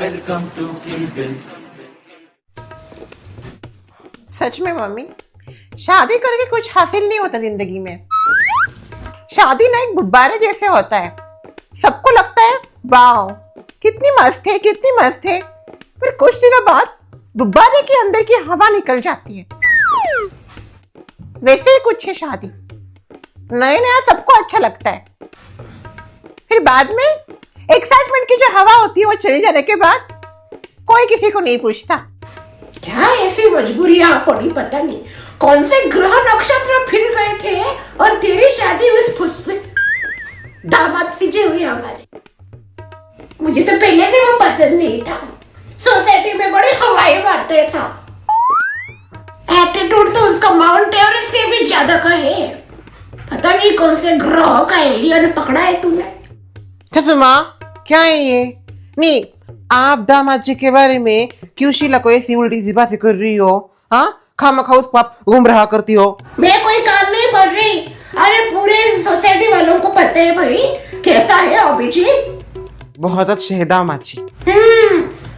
Welcome to Kill Bill. सच में mummy, शादी करके कुछ हासिल नहीं होता जिंदगी में। शादी ना एक गुब्बारे जैसे होता है। सबको लगता है वाह कितनी मस्त है, फिर कुछ दिनों बाद गुब्बारे के अंदर की हवा निकल जाती है। वैसे ही कुछ है शादी, नया सबको अच्छा लगता है, फिर बाद में एक्साइटमेंट की जो हवा होती है वो चली जाने के बाद कोई किसी को नहीं पूछता। क्या ऐसी मजबूरियां पड़ी, पता नहीं कौन से ग्रह नक्षत्र फिर गए थे और तेरी शादी उस पुष्पित दामाद से जो हुई हमारे। मुझे तो पहले से वो पसंद नहीं था, सोसाइटी में बड़ी हवाई मारते था। एटीट्यूड तो उसका माउंट एवरेस्ट से भी ज्यादा का है। पता नहीं कौन से ग्रह का एलियन पकड़ा है तूने। माँ क्या है ये? नहीं, आप दामाद जी के बारे में क्यों शीला को ऐसी उल्टी सी बातें कर रही हो? हाँ, खामखा उसको आप गुमराह करती हो। मैं कोई काम नहीं कर रही। अरे पूरे सोसाइटी वालों को पता है भाई कैसा है अभिजीत। बहुत अच्छे है दामाद जी।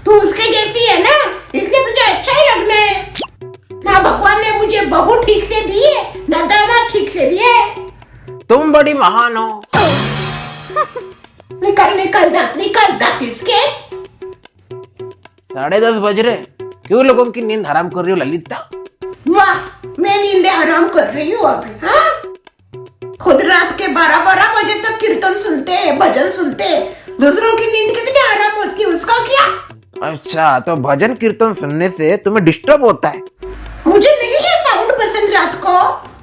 तू उसके जैसी है ना, इसलिए तुझे अच्छा ही लगना है। ना भगवान ने मुझे बहू ठीक से दी है, ना दामाद ठीक से दिए। तुम बड़ी महान हो। निकल दांत इसके। 10:30 बज रहे, क्यों लोगों की नींद हराम कर रही हो ललिता? वाह, मैं नींद हराम कर रही हूँ अभी? हाँ, खुद रात के 12 बजे तक कीर्तन सुनते हैं, भजन सुनते हैं। दूसरों की नींद कितनी हराम होती है, उसका क्या? अच्छा, तो भजन कीर्तन सुनने से तुम्हें डिस्टर्ब होता है? मुझे नहीं है साउंड पसंद रात को।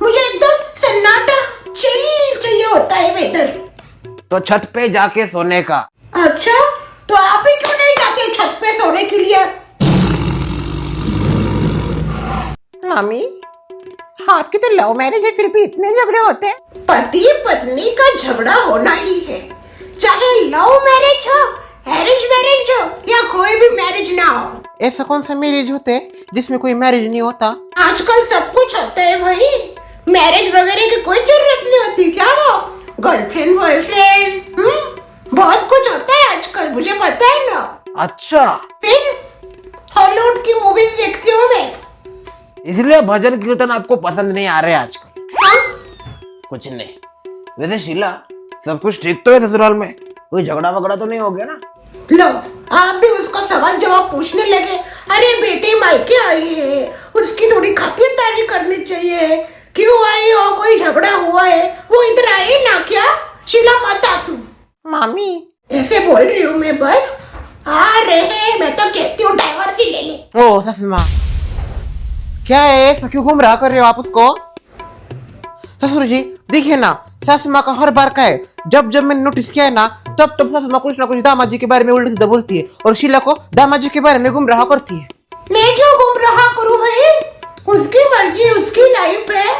मुझे एकदम सन्नाटा चिल चाहिए होता है वेदर। तो छत पे जाके सोने का। अच्छा, तो आप ही क्यों नहीं जाते छत पे सोने के लिए? मामी, आपकी तो लव मैरिज है, फिर भी इतने झगड़े होते हैं। पति पत्नी का झगड़ा होना ही है, चाहे लव मैरिज हो, अरेंज मैरिज हो या कोई भी मैरिज ना हो। ऐसा कौन सा मैरिज होते हैं जिसमें कोई मैरिज नहीं होता? आजकल सब कुछ होता है भाई, मैरिज वगैरह की कोई जरूरत नहीं होती। क्या वो गर्लफ्रेंड बॉयफ्रेंड, बहुत कुछ होता है आजकल, मुझे पता है ना। अच्छा, फिर हॉलीवुड की मूवीज देखती हूँ मैं, इसलिए भजन कीर्तन आपको पसंद नहीं आ रहे आजकल? हाँ? कुछ नहीं। वैसे शीला, सब कुछ ठीक तो है ससुराल में? कोई झगड़ा वगड़ा तो नहीं हो गया ना? लो, आप भी उसको सवाल जवाब पूछने लगे। अरे बेटी मायके आई है, उसकी थोड़ी खातिरदारी करनी चाहिए। क्यों आई हो, कोई झगड़ा हुआ है, वो इधर आई ना क्या? शीला मत आ तू। मामी, ऐसे बोल रही हूँ मैं, बस आ रहे। मैं तो कहती हूँ डाइवर्स ही ले ले। ओ ससुर माँ, क्या है ऐसा, क्यों गुमराह कर रहे हो आप उसको? ससुर जी देखिए ना, सासू माँ का हर बार का है। जब मैंने नोटिस किया है ना, तब सासू माँ कुछ ना कुछ दामाद जी के बारे में उल्टा सीधा बोलती है और शीला को दामाद जी के बारे में गुमराह करती है। मैं क्यों गुमराह करूँ भाई? उसकी मर्जी, उसकी लाइफ है।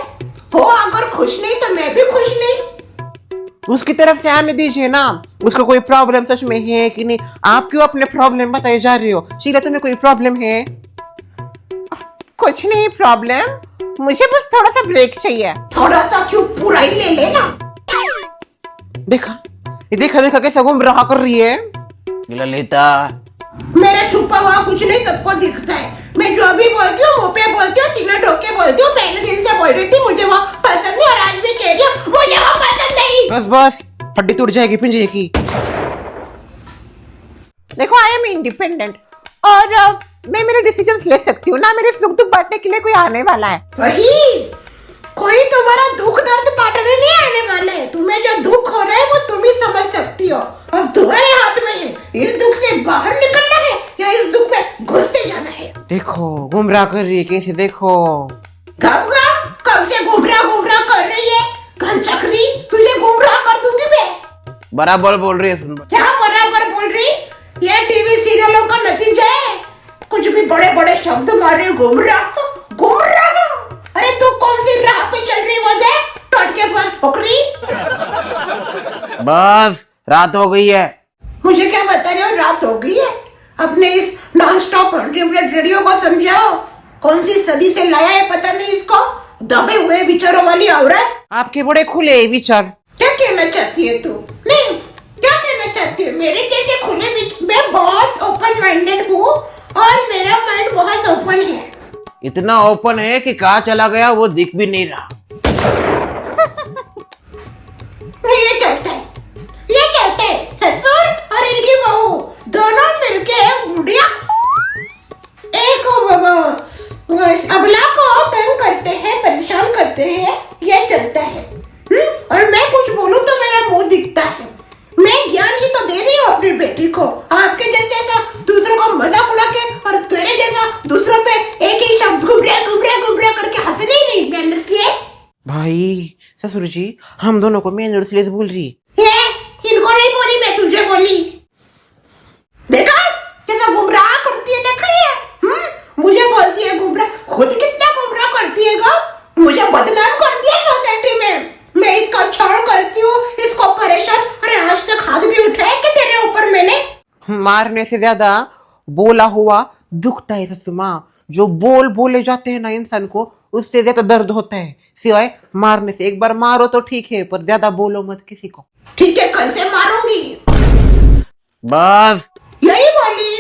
वो अगर खुश नहीं तो मैं भी खुश नहीं। उसकी तरफ से आने दीजिए ना, उसको कोई प्रॉब्लम सच में है कि नहीं। आप क्यों अपने प्रॉब्लम बताए जा रहे हो? शीला तुम्हें कोई प्रॉब्लम है? कुछ नहीं प्रॉब्लम, मुझे बस थोड़ा सा ब्रेक चाहिए। थोड़ा सा क्यों, पूरा ही ले लेना। देखा कैसा गुमराह कर रही है। ललिता, मेरा छुपा हुआ कुछ नहीं सबको दिखता है। मैं जो भी बोलती हूँ मुंह पे बोलती हूँ, सीना ठोक के बोलती हूँ। पहले दिन से बोल रही थी मुझे वो पसंद है और आज भी कह रही हूँ मुझे वो पसंद नहीं। बस हड्डी टूट जाएगी पिंजरे की। देखो, आई एम इंडिपेंडेंट और मैं मेरे डिसीजंस ले सकती हूँ ना। मेरे सुख दुख बांटने के लिए कोई आने वाला है? वही, कोई तुम्हारा दुख दर्द बांटने नहीं आने वाला है। तुम्हें जो दुख हो रहा है वो तुम ही समझ सकती हो। अब तुम्हारे हाथ में है, इस दुख से बाहर निकलना है या इस दुख में घुसते जाना है। देखो गुमराह कर रही है कैसे, देखो। कब से गुमराह कर रही है? घनचक्री, तुझे गुमराह कर दूंगी मैं। बराबर बोल रही है। सुन, क्या बराबर बोल रही? ये टीवी सीरियलों का नतीजा है। कुछ भी बड़े बड़े शब्द मारे, गुमराह। अरे तू कौन सी राह पे चल रही वजह टोट के पास ठोकरी? बस रात हो गई है। मुझे क्या बता रहे हो रात हो गई है? अपने इस नॉन स्टॉप अनलिमिटेड रेडियो को समझाओ। कौन सी सदी से लाया है पता नहीं इसको, दबे हुए विचारों वाली औरत। आपके बड़े खुले विचार। क्या कहना चाहती है तू? नहीं, क्या कहना चाहती है? मेरे जैसे खुले मैं बहुत ओपन माइंडेड इतना ओपन है कि कहाँ चला गया वो दिख भी नहीं रहा। ये कहते हैं ससुर और इनकी बहू दोनों मिलके बुढ़िया एक अबला को तंग करते हैं, परेशान करते हैं, ये चलता है। और मैं कुछ बोलूं तो मेरा मुंह दिखता है। मैं ज्ञान ही तो दे रही हूँ अपनी बेटी को। आपके जैसे ना दूसरों को मजाक उड़ा के और तेरे जैसा दूसरों पे एक ही शब्द घुमरे करके हंसने ही नहीं मैनर्स लिए। भाई ससुर जी हम दोनों को मैनर्स बोल रही है। इनको नहीं बोली, मैं तुझे बोली। देखा कैसा गुमराह करती है, देखा ये मुझे बोलती है गुमराह, खुद कितना गुमराह करती है गो। मुझे बदनाम कर दिया सोसाइटी में। मैं इसका छोड़ करती हूँ, इसको परेशान। अरे आज तक हाथ भी उठाया कि तेरे ऊपर मैंने? मारने से ज्यादा बोला हुआ दुखता है ससुर माँ। जो बोले जाते हैं ना इंसान को, उससे ज्यादा दर्द होता है। सिवाय मारने से, एक बार मारो तो ठीक है, पर ज्यादा बोलो मत किसी को। ठीक है, कल से मारूंगी। बस यही बोली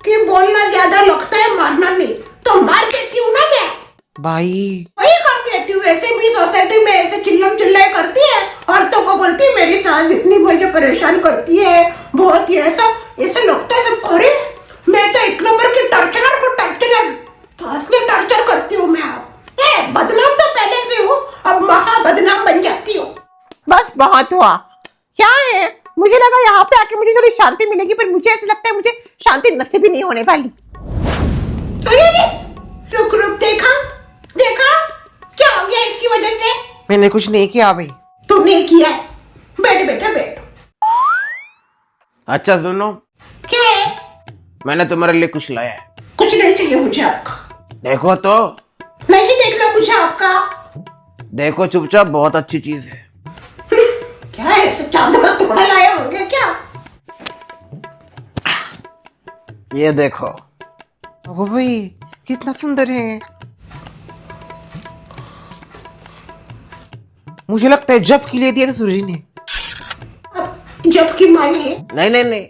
कि बोलना ज्यादा लगता है, मारना नहीं, तो मार देती हूँ ना मैं। भाई वही कर देती हूँ। ऐसे भी सोसाइटी में ऐसे चिल्लम चिल्लाई करती है, औरतों को बोलती है मेरी सास इतनी मुझे परेशान करती है, बहुत ही ऐसा लगता है सबको। अरे मैं तो एक नंबर की टॉर्चरर तो असली टॉर्चर करती हूँ मैं। बदनाम तो पहले से हूँ, अब महा बदनाम बन जाती हूँ। बस बहुत हुआ। क्या है, मुझे लगा यहाँ पे आके मुझे थोड़ी शांति मिलेगी, पर मुझे ऐसा लगता है मुझे शांति नसीब ही नहीं होने वाली। अरे रुक देखा क्या हो गया इसकी वजह से? मैंने कुछ नहीं किया भाई। तूने किया है। बैठ बेटा बैठ। अच्छा सुनो, क्या है? मैंने तुम्हारे लिए कुछ लाया है। कुछ नहीं चाहिए मुझे आपका। देखो तो। नहीं देखना मुझे आपका। देखो चुपचाप, बहुत अच्छी चीज है। क्या है, चांद का टुकड़ा लाए होंगे क्या? ये देखो। वो भाई कितना सुंदर है। मुझे लगता है जब के लिए दिया था सूरज ने। जब की माल है? नहीं,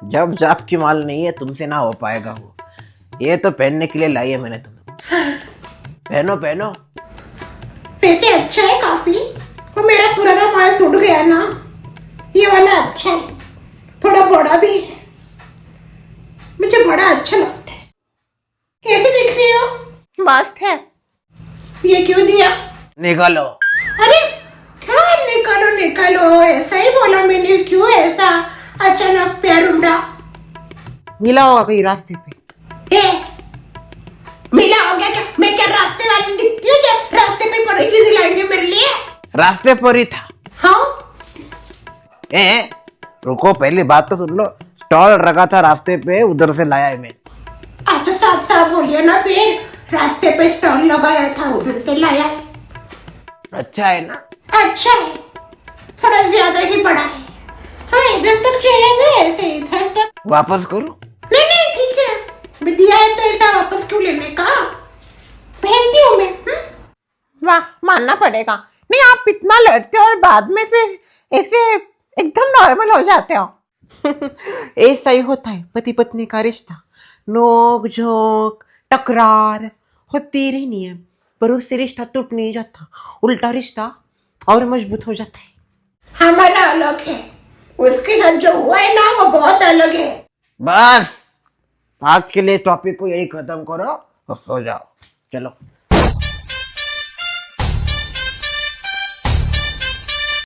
जब जाप की माल नहीं है, तुमसे ना हो पाएगा वो। ये तो पहनने के लिए लाई है मैंने तुम्हें। पहनो। पैसे अच्छा है काफी। वो मेरा पुराना माल टूट गया ना, ये वाला अच्छा है, थोड़ा बड़ा भी है, मुझे बड़ा अच्छा लगता है। कैसे दिख रही हो? मस्त है। ये क्यों दिया? निकालो। अरे क्या निकालो, ऐसा ही बोला मैंने। क्यों ऐसा अचानक प्यार उमड़ा? मिला होगा कहीं रास्ते पे। मिला हो गया क्या? मैं क्या रास्ते वाली दिखती हूँ क्या? रास्ते पे पड़ी चीजें लाएंगे मेरे लिए? रास्ते पर ही था। हाँ रुको, पहली बात तो सुन लो। स्टॉल रखा था रास्ते पे, उधर से लाया है मैं। अच्छा साफ बोलिए ना फिर। रास्ते पे स्टॉल लगाया था, उधर से लाया है। अच्छा है ना? अच्छा है, थोड़ा ज्यादा ही बड़ा है। थोड़ा इधर तक चाहिए, ऐसे इधर तक। वापस करो। नहीं ठीक है, दिया है तो ऐसा वापस क्यों लेने का? पहनती हूँ मैं। वाह, मानना पड़ेगा। नहीं, आप इतना लड़ते हो और बाद में फिर ऐसे एकदम नॉर्मल हो जाते हो। ऐसा ही होता है पति पत्नी का रिश्ता। नोक झोंक टकरार होती रहनी है, पर उससे रिश्ता टूट नहीं जाता, उल्टा रिश्ता और मजबूत हो जाता है। हमारा अलग है, उसके साथ जो हुआ है ना वो बहुत अलग है। बस आज के लिए टॉपिक को यही खत्म करो और सो जाओ। चलो।